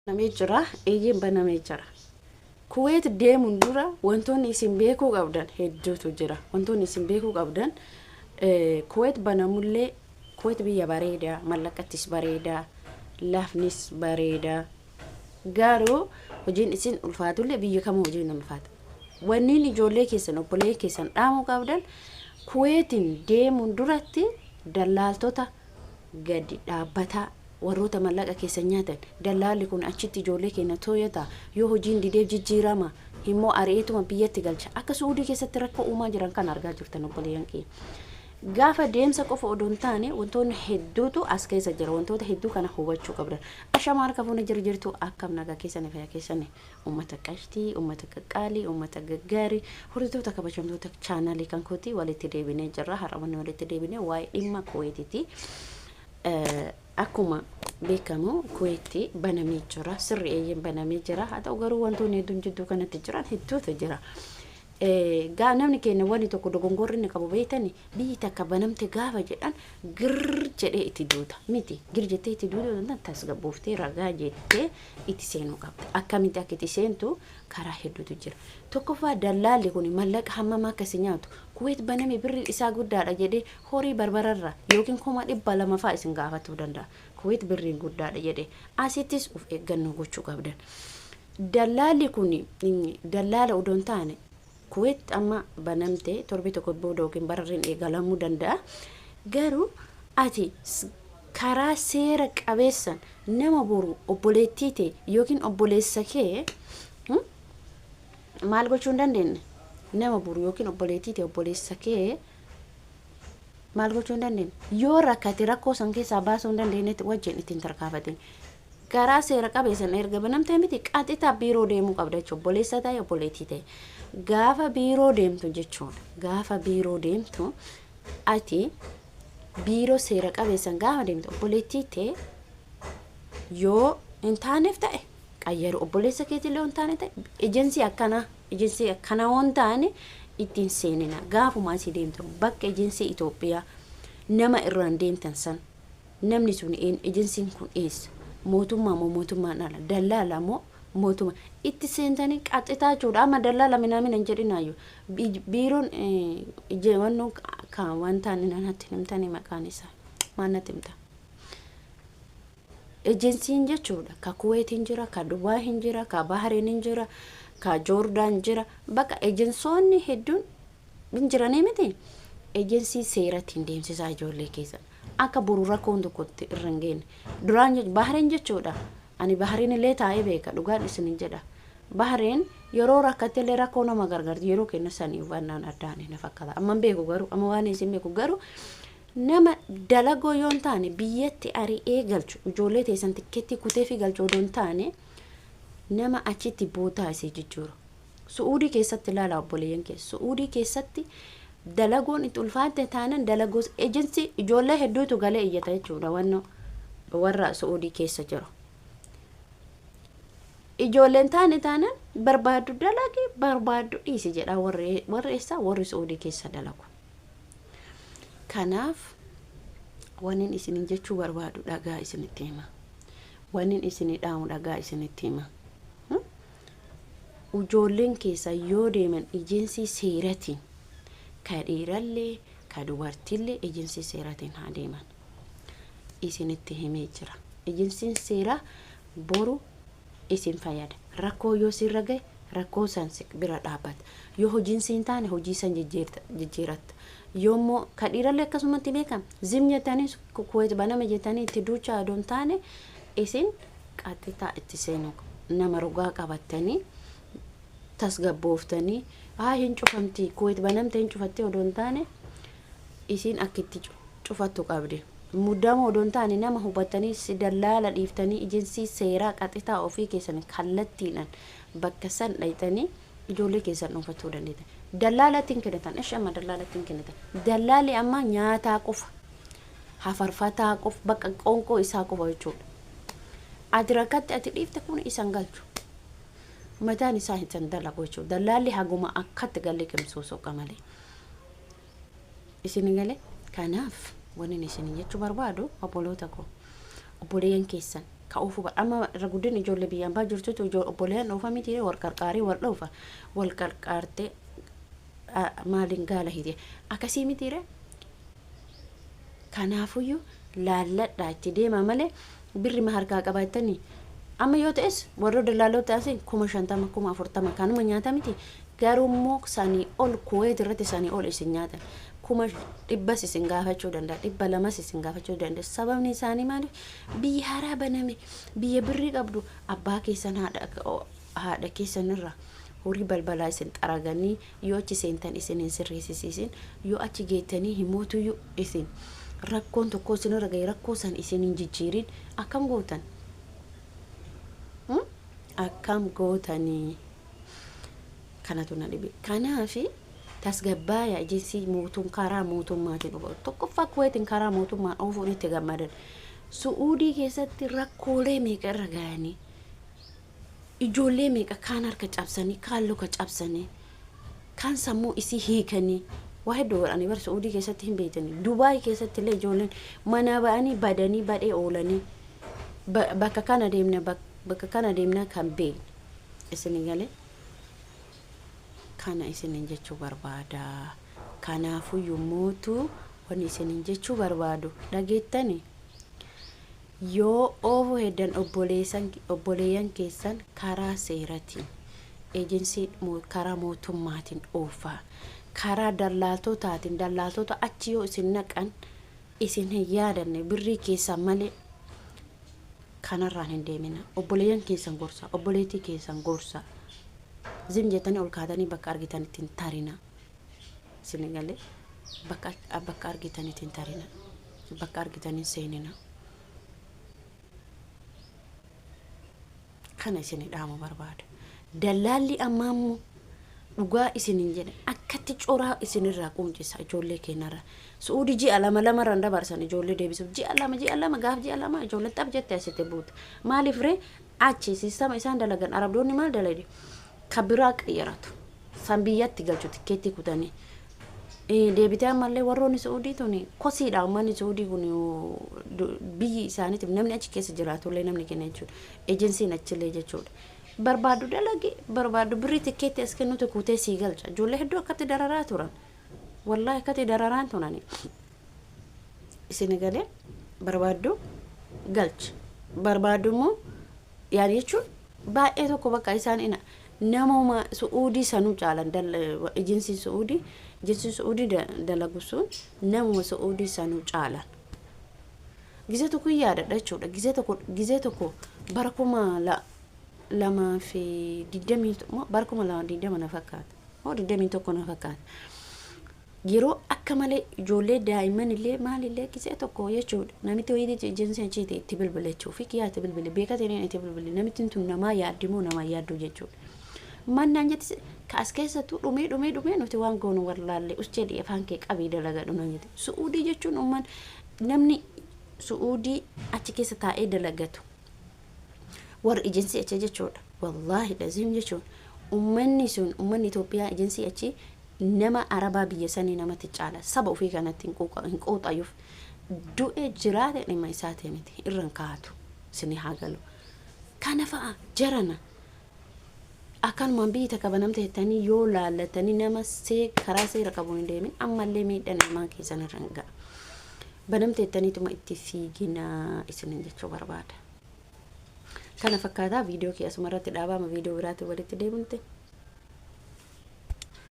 Namni jira eeyyeen banamee jira. Kuwait deemuun dura wantoonni isin beekuu qabdan hedduutu jira. Wantoonni isin beekuu qabdan Kuwait banamullee Kuwait biyya bareedaa, mallaqattis bareedaa, lafnis bareedaa. Garuu hojiin isin ulfaatullee biyya kamuu hojiin ulfaata. Wanniin ijoollee keessan obbolee keessan dhaamuu qabdan Kuwaitiin deemuun duratti dallaaltota gadi dhaabbataa warroota mallaqa keessa nyaatan dallaalli kun achitti ijoollee keenya tooyata yoo hojiin didee jijjiirama immoo ari'eetuma biyyatti galcha akka Suudii keessatti rakkoo uumaa jiran kan argaa jirtan obboleeyyan kee gaafa deemsa qofa odoon taane wantoonni hedduutu as keessa jira wantoota hedduu kana hubachuu qabdan ashama harka fuuna jirtu akkam nagaa keessan fayyaa keessan ummata qashtii ummata qaqqaalii ummata gaggaarii hordoftoota kabajamtoota chaanaalii kan kooti walitti deebinee jirra har'awanni walitti deebinee waa'ee dhimma Kuwaitiiti akkuma beekamu Kuwaiti banamee jira sirri eeyyeen banamee jira haa ta'u garuu wantoonni hedduun jidduu kanatti jiran hedduutu jira gaa namni keenya wani tokko dogongorri inni qabu beeytani biyyi takka banamte gaafa jedhan gir jedhee itti duuta miti gir jettee itti duuta tasgabbooftee ragaa jettee itti seenuu qabda akkamitti akka itti seentu karaa hedduutu jira tokkoffaa dallaalli kun mallaqa hammam akka si nyaatu Kuwait baname birri isaa guddaadha jedhee horii barbararra yookiin 200 faa isin gaafatuu danda'a Kuwait birri guddaadha jedhee asittis uf eeggannoo gochuu qabdan dallaalli kun dallaala odoon taane Kuwait amma banamte torbi tokko booda yookiin bararriin eegalamuu danda'a garuu ati karaa seera qabeessan nama boru obboleettii ta'e yookiin obboleessa kee maal gochuu hin dandeenye nama boru yookiin obboleettii ta'e obboleessa kee maal gochuu hin dandeenye yoo rakkate rakkoo san keessaa baasuu hin dandeenyetti wajjin ittiin tarkaafatin karaa seera qabeessan erga banamte miti qaxitaa biiroo deemuu qabda jechuudha obboleessa ta'e obboleettii ta'e gaafa biiroo deemtu jechuudha gaafa biiroo deemtu ati biiroo seera qabeessan gaafa deemtu obboleettii ta'e yoo hin taaneef ta'e qayyaru obboleessa keetillee hin taane ta'e ejensii akkana waan taane ittiin seenina gaafuma asii deemtu bakka ejensii Itoophiyaa nama irraan deemtan san namni sun ejensiin kun eessa mootummaan ala dallaala moo mootummaa itti seentanii qaxitaa jechuudha amma dallaala minaamin hin jedhinaayyuu biiroon ijewannoo kan wantaan natti himtanii maqaan isaa maal natti himta ejensiin jechuudha ka Kuwaitiin jira ka Dubaayin jira ka Bahreeniin jira ka Joordaan jira bakka ejensoonni hedduun hin jiranii miti ejensii seeratti deemsisaa ijoollee keessan akka boru rakkoon tokkotti irra hin geenne duraan Bahreen jechuudha ani Bahreen illee taa'ee beeka dhugaan isin jedha Bahreen yeroo rakkattelee rakkoo nama gargaarti yeroo kenna sanii wannaan addaan na fakkaata amma beeku garuu amma waan isin beeku garuu nama dalagoo yoon taane biyyatti ari'ee galchu ijoollee teessan tikkeetti kutee fi galchu odoon taane nama achitti bootaa isee jijjiiru Suudii keessatti ilaala obboleeyyan keessa Suudii keessatti dalagoon itti ulfaatte taanan dalagoos ejensii ijoollee hedduutu galee iyyata jechuudha wanno warra Suudii keessa jiru ijoolleen taanan barbaadu dalagi barbaadu dhiisi jedha warri eessa warri Suudii keessa dalagu kanaaf wannin isin jechuu barbaadu dhagaa isinitti hima wannin isin dhaamu dhagaa isinitti hima ijoolleen keessa yoo deeman ejensii seeratiin ka dhiirallee ka dubartillee ejensii seeratiin haa deeman isinitti himee jira ejensiin seeraa boru isin fayyada rakkoo yoo sirra gahe rakkoo san bira dhaabbata yoo hojiin siin taane hojii san jijjiiratta yoommoo ka dhiirallee akkasumatti beekam zimnyatanii Kuwait baname jettanii itti duucha adoon taane isin qaxitaa itti seenuu nama rogaa qabattanii tasgabbooftanii hin cufamti Kuwait banamte hin cufattee odoon taane isin akkitti cufattu qabdi muddama odoon taane nama hubattanii si dallaala dhiiftanii ejensii seeraa qaxitaa ofii keessan kallattiidhaan bakka san dhaytanii ijoollee keessan dhuunfachuu dandeettan dallaalattiin kennitan amma dallaalattiin kennitan dallaalli amma nyaataa qofa hafarfataa qofa bakka qoonqoo isaa qofa jechuudha ati rakkatti ati dhiifte kun isan galchu mataan isaa hin dalagu jechuudha dallaalli haguma akkatti galee kimsuusoo qamalee isin galee kanaaf wanni isin jechuu barbaadu obboloota ko obboleeyyan keessan ka oofuu amma ragudin ijoollee biyyaan baa jirtutu obboleen oofa miti wal qarqaarii wal dhoofa wal qarqaarte maalin gaala hidee akkasii mitiire kanaafuyyuu laalladhaa itti deema malee birri ma harkaa qabaatanii amma yoo ta'es warra dalaaloo taasisan 50 40 kanuma nyaata miti garummoo sanii ol Kuwait irratti sanii ol isin nyaatan 100 isin gaafachuu danda'a 200 isin gaafachuu danda'a sababni isaanii maali biyya haaraa baname biyya birrii qabdu abbaa keessan haadha keessan irraa horii balbalaa isin xaraganii yoo achi seentan isin hin sirreessisiisin yoo achi geettanii himootuyyuu isin rakkoon tokko isin irra ga'e rakkoo san isin hin jijjiirin akkam gootan akkam gootanii kanatu na dhibe kanaafi tasgabbaaya ejensii karaa mootummaatiin dhufu tokkoffaa Kuwaitiin karaa mootummaan oofuun itti gammadan Suudii keessatti rakkoolee meeqa irra ga'anii ijoollee meeqa kaan harka cabsanii kaan luka cabsanii kaan sammuu isii hiikanii waa hedduu godhanii bar Suudii keessatti hin beekanii Dubaay keessatti illee ijoolleen mana ba'anii badanii badhee oolanii bakka kana deemna kan beekne isin galee kana isin jechuu barbaada kanaafu yommuutu wani isin jechuu barbaadu dhageettani yoo oofu heddan obboleeyyan keessan karaa seeratiin ejensii karaa mootummaatiin oofaa karaa dallaaltota achi yoo isin naqan isin hin yaadanne birrii keessan malee kanarraan hin deemina obboleeyyan keessan gorsa obboleetii keessan gorsa zim jetanii ol kaatanii bakka argitan ittiin tarina Senegalee bakka argitan ittiin tarina bakka argitan seenina kana isin dhaamu barbaada dalaalli ammaammu dhugaa isin hin jedhe akkatti coraa isin irraa qumcisa ijoollee keenarra Suudii ji'a lama randa barsan ijoollee deebisuuf ji'a lama gaaf ji'a lama ijoollee xab jettee asitti buuta maaliif ree achi sistama isaan dalagan arabdoonni maal dalage kabira qayyaratu san biyyatti galchu tikeetti kutanii deebitee ammallee warroonni Suudii tuni kosiidha ummanni Suudii kun biyyi isaaniitiif namni achi keessa jiraatullee namni kenna jechuudha ejensiin achillee jechuudha barbaadu dalage barbaadu birrii tikeetti as kennutu kutee sii galcha ijoollee hedduu akkatti dararaa turan wallahi akkatti dararaan turani isin galee barbaadu galcha barbaadu immoo yaani jechuun baay'ee tokko bakka isaan ina namuma Suudii sanuu caalan ejensiin Suudii dalagu sun namuma Suudii sanuu caalan gizee tokko yaadadha jechuudha gizee tokko barakuma lama fi didamii barakuma lama didama na fakkaata didamii tokko na fakkaata yeroo akka malee ijoollee daa'imman illee maalillee gizee tokko jechuudha namitti ho'iiti ejensiin achiiti itti bilbileechuu fi kiyyaatti bilbile beekateen itti bilbile namitti tun namaa yaaddimoo namaa yaaddu jechuudha mannan jetti kaas keessattuu dhumee nuti waan goonu wallaalle usjedhi afaan kee qabii dalaga dhunan jetti Suudii jechuun umman namni Suudii achi keessa taa'ee dalagatu war ejensii achi jechuudha wallahi lazim jechuun ummanni Itoophiyaa ejensii achi nama arabaa biyya sanii namatti caala saba ofii kanatti hin qooxayuuf du'e jiraate dhimma isaati miti irran kaatu sini hagalu kana fa'a jarana akkanumaan biyyi takka banamte jettanii yoo laallatanii nama karaa seera qabu hin deemin ammallee miidhaan ilmaan keessan irra hin ga'a banamte jettaniituma itti fiiginaa isin jechuu barbaada kana fakkaataa viidiyoo kee asumarratti dhaabaama viidiyoo biraatti walitti deebinte